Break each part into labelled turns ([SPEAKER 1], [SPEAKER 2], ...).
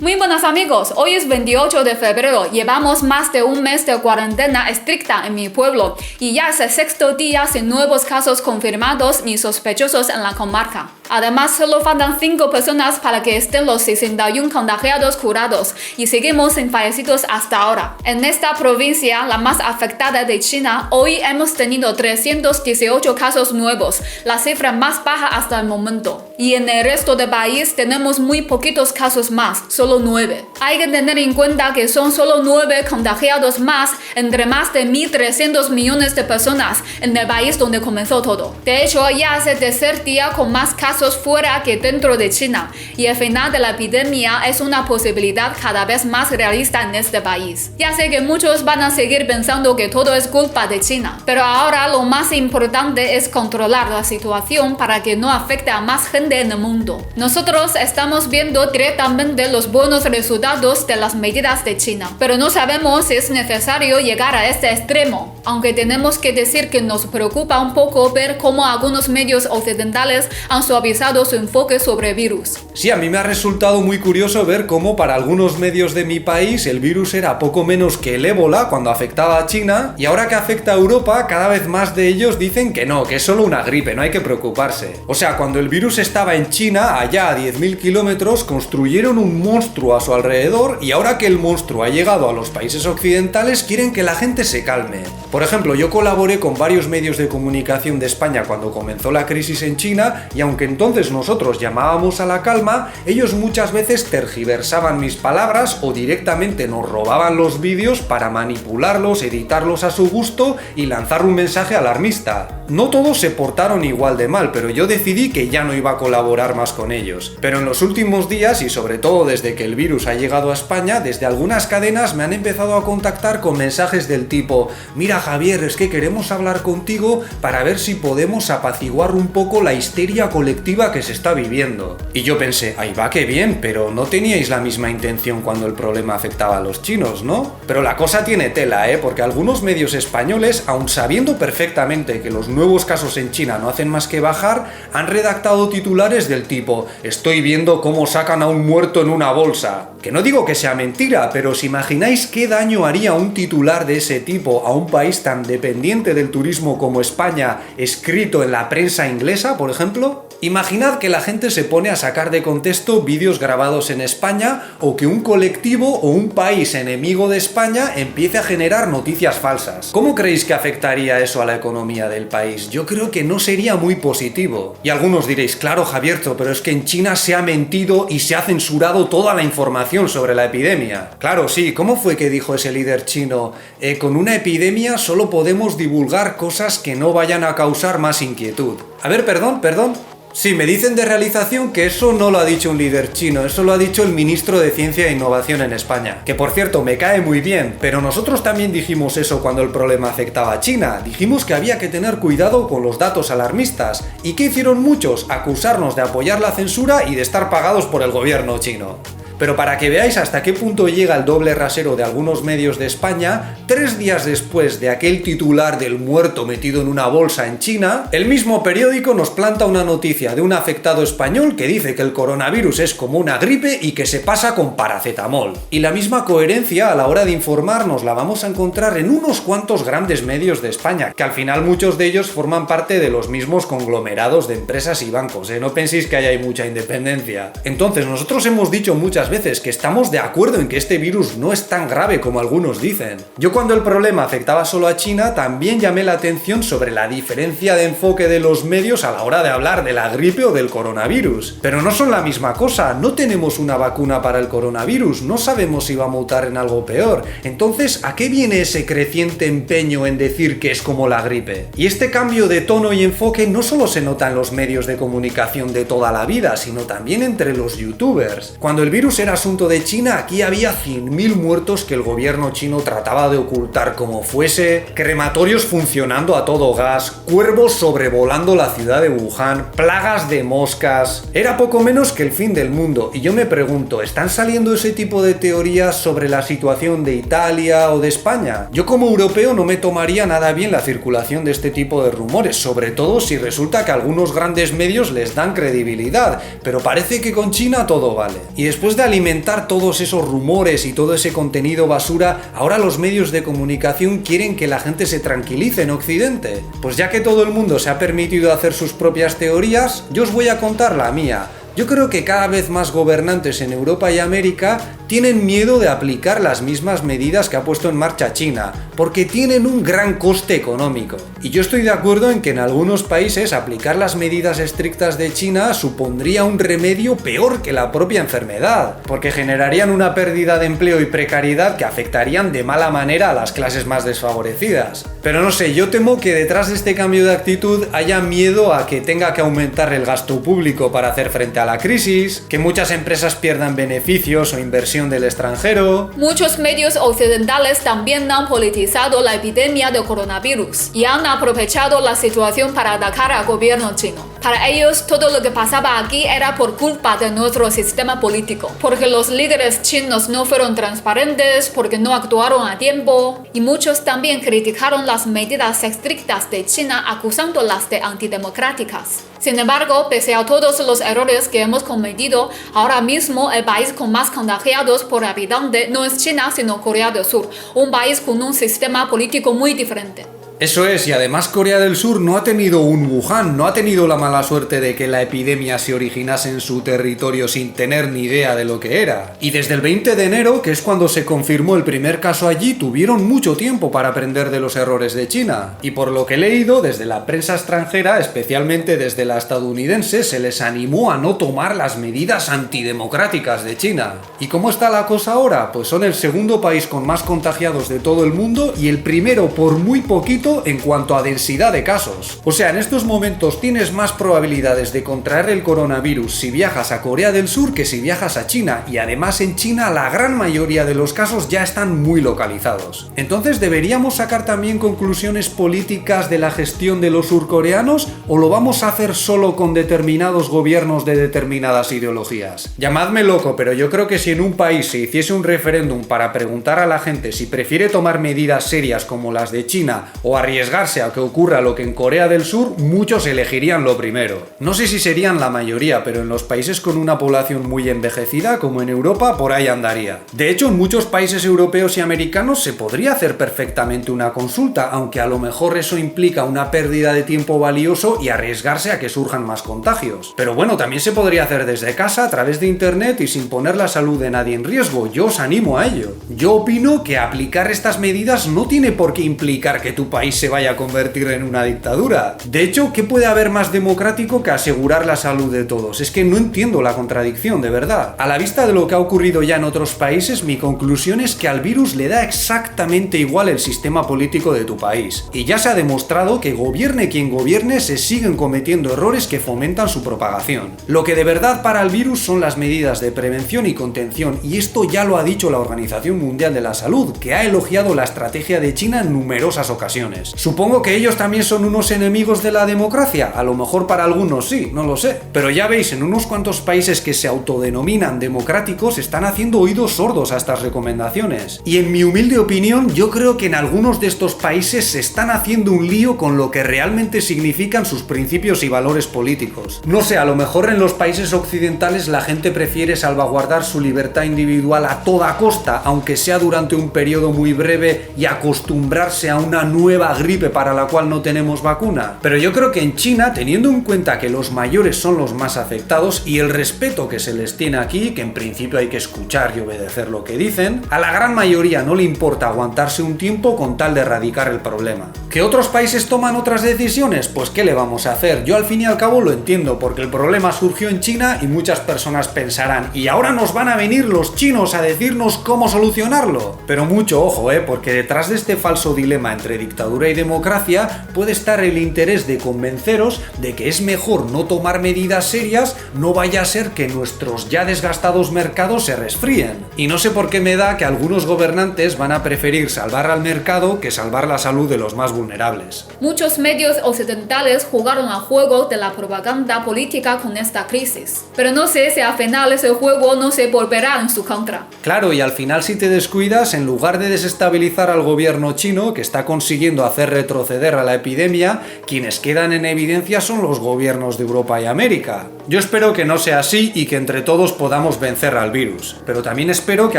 [SPEAKER 1] Muy buenas amigos, hoy es 28 de febrero, llevamos más de un mes de cuarentena estricta en mi pueblo y ya es el sexto día sin nuevos casos confirmados ni sospechosos en la comarca. Además, solo faltan 5 personas para que estén los 61 contagiados curados y seguimos sin fallecidos hasta ahora. En esta provincia, la más afectada de China, hoy hemos tenido 318 casos nuevos, la cifra más baja hasta el momento. Y en el resto del país tenemos muy poquitos casos más, solo 9. Hay que tener en cuenta que son solo 9 contagiados más entre más de 1.300 millones de personas en el país donde comenzó todo. De hecho, ya es el tercer día con más casos fuera que dentro de China, y el final de la epidemia es una posibilidad cada vez más realista en este país. Ya sé que muchos van a seguir pensando que todo es culpa de China, pero ahora lo más importante es controlar la situación para que no afecte a más gente en el mundo. Nosotros estamos viendo directamente los buenos resultados de las medidas de China, pero no sabemos si es necesario llegar a este extremo, aunque tenemos que decir que nos preocupa un poco ver cómo algunos medios occidentales han suavizado su enfoque sobre el virus.
[SPEAKER 2] Sí, a mí me ha resultado muy curioso ver cómo para algunos medios de mi país el virus era poco menos que el ébola cuando afectaba a China, y ahora que afecta a Europa cada vez más de ellos dicen que no, que es solo una gripe, no hay que preocuparse. O sea, cuando el virus estaba en China, allá a 10.000 kilómetros, construyeron un monstruo a su alrededor, y ahora que el monstruo ha llegado a los países occidentales quieren que la gente se calme. Por ejemplo, yo colaboré con varios medios de comunicación de España cuando comenzó la crisis en China, y aunque entonces nosotros llamábamos a la calma, ellos muchas veces tergiversaban mis palabras o directamente nos robaban los vídeos para manipularlos, editarlos a su gusto y lanzar un mensaje alarmista. No todos se portaron igual de mal, pero yo decidí que ya no iba a colaborar más con ellos. Pero en los últimos días, y sobre todo desde que el virus ha llegado a España, desde algunas cadenas me han empezado a contactar con mensajes del tipo: mira Javier, es que queremos hablar contigo para ver si podemos apaciguar un poco la histeria colectiva que se está viviendo. Y yo pensé, ahí va, qué bien, pero no teníais la misma intención cuando el problema afectaba a los chinos, ¿no? Pero la cosa tiene tela, porque algunos medios españoles, aun sabiendo perfectamente que los nuevos casos en China no hacen más que bajar, han redactado titulares del tipo: estoy viendo cómo sacan a un muerto en una bolsa. Que no digo que sea mentira, pero ¿os imagináis qué daño haría un titular de ese tipo a un país tan dependiente del turismo como España, escrito en la prensa inglesa, por ejemplo? Imaginad que la gente se pone a sacar de contexto vídeos grabados en España, o que un colectivo o un país enemigo de España empiece a generar noticias falsas. ¿Cómo creéis que afectaría eso a la economía del país? Yo creo que no sería muy positivo. Y algunos diréis, claro Javierto, pero es que en China se ha mentido y se ha censurado toda la información sobre la epidemia. Claro, sí, ¿cómo fue que dijo ese líder chino? Con una epidemia solo podemos divulgar cosas que no vayan a causar más inquietud. A ver, perdón. Sí, me dicen de realización que eso no lo ha dicho un líder chino, eso lo ha dicho el ministro de Ciencia e Innovación en España. Que por cierto, me cae muy bien, pero nosotros también dijimos eso cuando el problema afectaba a China. Dijimos que había que tener cuidado con los datos alarmistas. ¿Y qué hicieron muchos? Acusarnos de apoyar la censura y de estar pagados por el gobierno chino. Pero para que veáis hasta qué punto llega el doble rasero de algunos medios de España, 3 días después de aquel titular del muerto metido en una bolsa en China, el mismo periódico nos planta una noticia de un afectado español que dice que el coronavirus es como una gripe y que se pasa con paracetamol. Y la misma coherencia a la hora de informarnos la vamos a encontrar en unos cuantos grandes medios de España, que al final muchos de ellos forman parte de los mismos conglomerados de empresas y bancos, No penséis que ahí hay mucha independencia. Entonces, nosotros hemos dicho muchas veces que estamos de acuerdo en que este virus no es tan grave como algunos dicen. Yo cuando el problema afectaba solo a China también llamé la atención sobre la diferencia de enfoque de los medios a la hora de hablar de la gripe o del coronavirus. Pero no son la misma cosa, no tenemos una vacuna para el coronavirus, no sabemos si va a mutar en algo peor. Entonces, ¿a qué viene ese creciente empeño en decir que es como la gripe? Y este cambio de tono y enfoque no solo se nota en los medios de comunicación de toda la vida, sino también entre los youtubers. Cuando el virus era asunto de China, aquí había 100.000 muertos que el gobierno chino trataba de ocultar como fuese, crematorios funcionando a todo gas, cuervos sobrevolando la ciudad de Wuhan, plagas de moscas. Era poco menos que el fin del mundo, y yo me pregunto, ¿están saliendo ese tipo de teorías sobre la situación de Italia o de España? Yo como europeo no me tomaría nada bien la circulación de este tipo de rumores, sobre todo si resulta que algunos grandes medios les dan credibilidad, pero parece que con China todo vale. Y después de alimentar todos esos rumores y todo ese contenido basura, ahora los medios de comunicación quieren que la gente se tranquilice en Occidente. Pues ya que todo el mundo se ha permitido hacer sus propias teorías, yo os voy a contar la mía. Yo creo que cada vez más gobernantes en Europa y América tienen miedo de aplicar las mismas medidas que ha puesto en marcha China, porque tienen un gran coste económico. Y yo estoy de acuerdo en que en algunos países aplicar las medidas estrictas de China supondría un remedio peor que la propia enfermedad, porque generarían una pérdida de empleo y precariedad que afectarían de mala manera a las clases más desfavorecidas. Pero no sé, yo temo que detrás de este cambio de actitud haya miedo a que tenga que aumentar el gasto público para hacer frente a la crisis, que muchas empresas pierdan beneficios o inversión del extranjero.
[SPEAKER 1] Muchos medios occidentales también han politizado la epidemia de coronavirus y han aprovechado la situación para atacar al gobierno chino. Para ellos, todo lo que pasaba aquí era por culpa de nuestro sistema político, porque los líderes chinos no fueron transparentes, porque no actuaron a tiempo, y muchos también criticaron las medidas estrictas de China acusándolas de antidemocráticas. Sin embargo, pese a todos los errores que hemos cometido, ahora mismo el país con más contagiados por habitante no es China, sino Corea del Sur, un país con un sistema político muy diferente.
[SPEAKER 2] Eso es, y además Corea del Sur no ha tenido un Wuhan, no ha tenido la mala suerte de que la epidemia se originase en su territorio sin tener ni idea de lo que era. Y desde el 20 de enero, que es cuando se confirmó el primer caso allí, tuvieron mucho tiempo para aprender de los errores de China. Y por lo que he leído, desde la prensa extranjera, especialmente desde la estadounidense, se les animó a no tomar las medidas antidemocráticas de China. ¿Y cómo está la cosa ahora? Pues son el segundo país con más contagiados de todo el mundo y el primero por muy poquito en cuanto a densidad de casos. O sea, en estos momentos tienes más probabilidades de contraer el coronavirus si viajas a Corea del Sur que si viajas a China, y además en China la gran mayoría de los casos ya están muy localizados. Entonces, ¿deberíamos sacar también conclusiones políticas de la gestión de los surcoreanos o lo vamos a hacer solo con determinados gobiernos de determinadas ideologías? Llamadme loco, pero yo creo que si en un país se hiciese un referéndum para preguntar a la gente si prefiere tomar medidas serias como las de China o arriesgarse a que ocurra lo que en Corea del Sur, muchos elegirían lo primero. No sé si serían la mayoría, pero en los países con una población muy envejecida, como en Europa, por ahí andaría. De hecho, en muchos países europeos y americanos se podría hacer perfectamente una consulta, aunque a lo mejor eso implica una pérdida de tiempo valioso y arriesgarse a que surjan más contagios. Pero bueno, también se podría hacer desde casa, a través de internet y sin poner la salud de nadie en riesgo. Yo os animo a ello. Yo opino que aplicar estas medidas no tiene por qué implicar que tu país se vaya a convertir en una dictadura. De hecho, ¿qué puede haber más democrático que asegurar la salud de todos? Es que no entiendo la contradicción, de verdad. A la vista de lo que ha ocurrido ya en otros países, mi conclusión es que al virus le da exactamente igual el sistema político de tu país. Y ya se ha demostrado que gobierne quien gobierne, se siguen cometiendo errores que fomentan su propagación. Lo que de verdad para el virus son las medidas de prevención y contención, y esto ya lo ha dicho la Organización Mundial de la Salud, que ha elogiado la estrategia de China en numerosas ocasiones. Supongo que ellos también son unos enemigos de la democracia, a lo mejor para algunos sí, no lo sé. Pero ya veis, en unos cuantos países que se autodenominan democráticos están haciendo oídos sordos a estas recomendaciones. Y en mi humilde opinión, yo creo que en algunos de estos países se están haciendo un lío con lo que realmente significan sus principios y valores políticos. No sé, a lo mejor en los países occidentales la gente prefiere salvaguardar su libertad individual a toda costa, aunque sea durante un periodo muy breve, y acostumbrarse a una nueva gripe para la cual no tenemos vacuna. Pero yo creo que en China, teniendo en cuenta que los mayores son los más afectados y el respeto que se les tiene aquí, que en principio hay que escuchar y obedecer lo que dicen, a la gran mayoría no le importa aguantarse un tiempo con tal de erradicar el problema. ¿Que otros países toman otras decisiones? Pues ¿qué le vamos a hacer? Yo al fin y al cabo lo entiendo, porque el problema surgió en China y muchas personas pensarán, ¿y ahora nos van a venir los chinos a decirnos cómo solucionarlo? Pero mucho ojo, porque detrás de este falso dilema entre dictadura y democracia puede estar el interés de convenceros de que es mejor no tomar medidas serias, no vaya a ser que nuestros ya desgastados mercados se resfríen. Y no sé por qué me da que algunos gobernantes van a preferir salvar al mercado que salvar la salud de los más vulnerables. vulnerables.
[SPEAKER 1] Muchos medios occidentales jugaron al juego de la propaganda política con esta crisis. Pero no sé si al final ese juego no se volverá en su contra.
[SPEAKER 2] Claro, y al final si te descuidas, en lugar de desestabilizar al gobierno chino, que está consiguiendo hacer retroceder a la epidemia, quienes quedan en evidencia son los gobiernos de Europa y América. Yo espero que no sea así y que entre todos podamos vencer al virus. Pero también espero que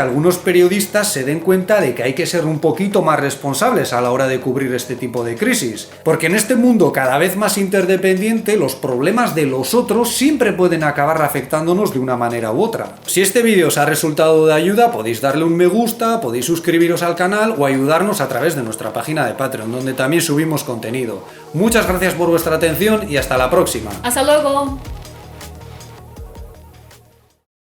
[SPEAKER 2] algunos periodistas se den cuenta de que hay que ser un poquito más responsables a la hora de cubrir este tipo de crisis. Porque en este mundo cada vez más interdependiente, los problemas de los otros siempre pueden acabar afectándonos de una manera u otra. Si este vídeo os ha resultado de ayuda, podéis darle un me gusta, podéis suscribiros al canal o ayudarnos a través de nuestra página de Patreon, donde también subimos contenido. Muchas gracias por vuestra atención y hasta la próxima.
[SPEAKER 1] ¡Hasta luego!